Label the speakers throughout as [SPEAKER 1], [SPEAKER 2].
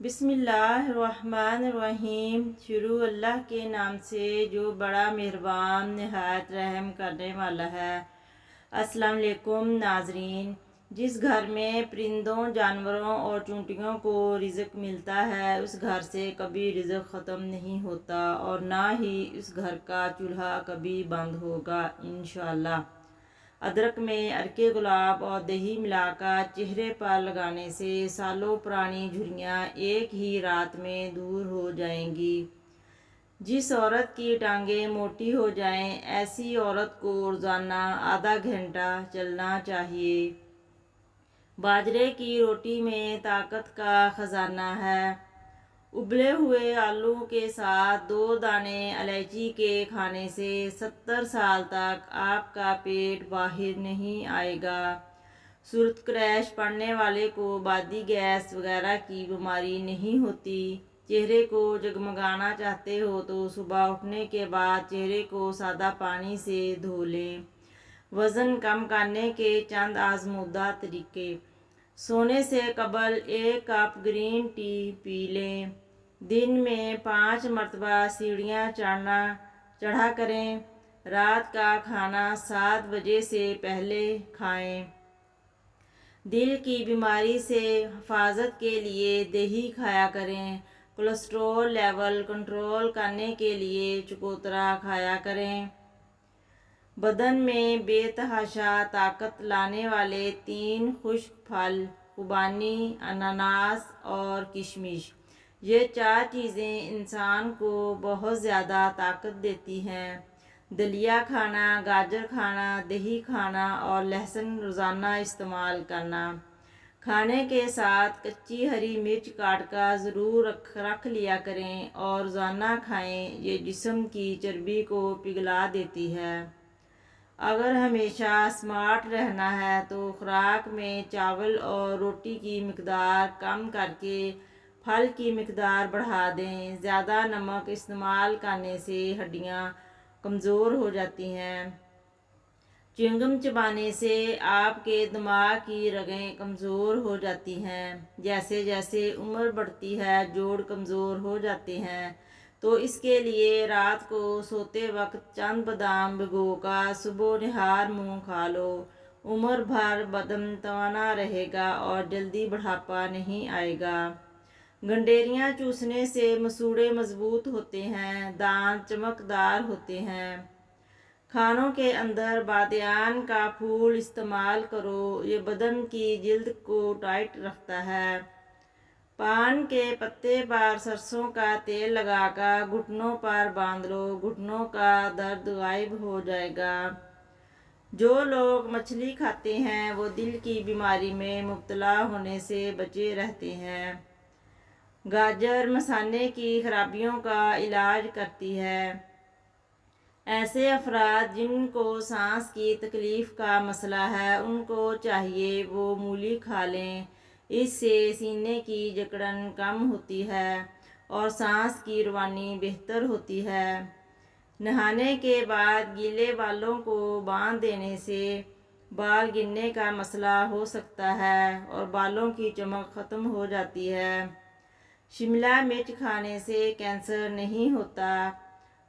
[SPEAKER 1] بسم اللہ الرحمن الرحیم۔ شروع اللہ کے نام سے جو بڑا مہربان نہایت رحم کرنے والا ہے۔ السلام علیکم ناظرین۔ جس گھر میں پرندوں، جانوروں اور چونٹیوں کو رزق ملتا ہے اس گھر سے کبھی رزق ختم نہیں ہوتا اور نہ ہی اس گھر کا چولہا کبھی بند ہوگا انشاءاللہ۔ ادرک میں عرق گلاب اور دہی ملا کر چہرے پر لگانے سے سالوں پرانی جھریاں ایک ہی رات میں دور ہو جائیں گی۔ جس عورت کی ٹانگیں موٹی ہو جائیں ایسی عورت کو روزانہ آدھا گھنٹہ چلنا چاہیے۔ باجرے کی روٹی میں طاقت کا خزانہ ہے۔ ابلے ہوئے آلو کے ساتھ 2 دانے الائچی کے کھانے سے 70 سال تک آپ کا پیٹ باہر نہیں آئے گا۔ صورت کریش پڑنے والے کو بادی گیس وغیرہ کی بیماری نہیں ہوتی۔ چہرے کو جگمگانا چاہتے ہو تو صبح اٹھنے کے بعد چہرے کو سادہ پانی سے دھو لیں۔ وزن کم کرنے کے چند آزمودہ طریقے۔ سونے سے قبل 1 کپ گرین ٹی پی لیں۔ دن میں 5 مرتبہ سیڑھیاں چڑھا کریں۔ رات کا کھانا 7 بجے سے پہلے کھائیں۔ دل کی بیماری سے حفاظت کے لیے دہی کھایا کریں۔ کولیسٹرول لیول کنٹرول کرنے کے لیے چکوترا کھایا کریں۔ بدن میں بے تحاشا طاقت لانے والے 3 خشک پھل خوبانی، اناناس اور کشمش۔ یہ 4 چیزیں انسان کو بہت زیادہ طاقت دیتی ہیں۔ دلیا کھانا، گاجر کھانا، دہی کھانا اور لہسن روزانہ استعمال کرنا۔ کھانے کے ساتھ کچی ہری مرچ کاٹ کر ضرور رکھ لیا کریں اور روزانہ کھائیں، یہ جسم کی چربی کو پگھلا دیتی ہے۔ اگر ہمیشہ سمارٹ رہنا ہے تو خوراک میں چاول اور روٹی کی مقدار کم کر کے پھل کی مقدار بڑھا دیں۔ زیادہ نمک استعمال کرنے سے ہڈیاں کمزور ہو جاتی ہیں۔ چیونگم چبانے سے آپ کے دماغ کی رگیں کمزور ہو جاتی ہیں۔ جیسے جیسے عمر بڑھتی ہے جوڑ کمزور ہو جاتے ہیں، تو اس کے لیے رات کو سوتے وقت چند بادام بھگو کر صبح نہار منہ کھا لو۔ عمر بھر بدن توانا رہے گا اور جلدی بڑھاپا نہیں آئے گا۔ گنڈیریاں چوسنے سے مسوڑھے مضبوط ہوتے ہیں، دانت چمکدار ہوتے ہیں۔ کھانوں کے اندر بادیان کا پھول استعمال کرو، یہ بدن کی جلد کو ٹائٹ رکھتا ہے۔ پان کے پتے پر سرسوں کا تیل لگا کر گھٹنوں پر باندھ لو، گھٹنوں کا درد غائب ہو جائے گا۔ جو لوگ مچھلی کھاتے ہیں وہ دل کی بیماری میں مبتلا ہونے سے بچے رہتے ہیں۔ گاجر مثانے کی خرابیوں کا علاج کرتی ہے۔ ایسے افراد جن کو سانس کی تکلیف کا مسئلہ ہے ان کو چاہیے وہ مولی کھا لیں۔ اس سے سینے کی جکڑن کم ہوتی ہے اور سانس کی روانی بہتر ہوتی ہے۔ نہانے کے بعد گیلے بالوں کو باندھ دینے سے بال گرنے کا مسئلہ ہو سکتا ہے اور بالوں کی چمک ختم ہو جاتی ہے۔ شملہ مرچ کھانے سے کینسر نہیں ہوتا۔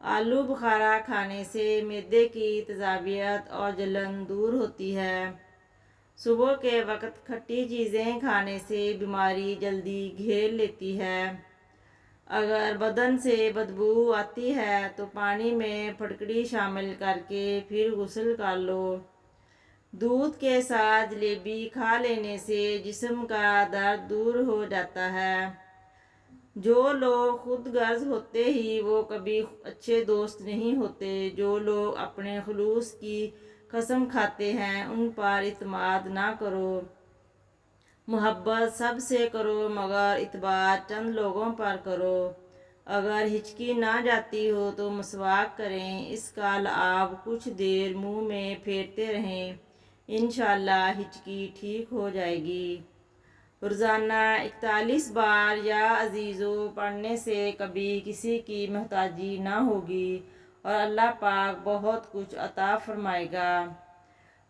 [SPEAKER 1] آلو بخارا کھانے سے معدے کی تیزابیت اور جلن دور ہوتی ہے۔ صبح کے وقت کھٹی چیزیں کھانے سے بیماری جلدی گھیر لیتی ہے۔ اگر بدن سے بدبو آتی ہے تو پانی میں پھٹکڑی شامل کر کے پھر غسل کر لو۔ دودھ کے ساتھ جلیبی کھا لینے سے جسم کا درد دور ہو جاتا ہے۔ جو لوگ خود غرض ہوتے ہی وہ کبھی اچھے دوست نہیں ہوتے۔ جو لوگ اپنے خلوص کی قسم کھاتے ہیں ان پر اعتماد نہ کرو۔ محبت سب سے کرو مگر اعتبار چند لوگوں پر کرو۔ اگر ہچکی نہ جاتی ہو تو مسواک کریں، اس کا لعاب کچھ دیر منہ میں پھیرتے رہیں، انشاءاللہ ہچکی ٹھیک ہو جائے گی۔ روزانہ 41 بار یا عزیزو پڑھنے سے کبھی کسی کی محتاجی نہ ہوگی اور اللہ پاک بہت کچھ عطا فرمائے گا۔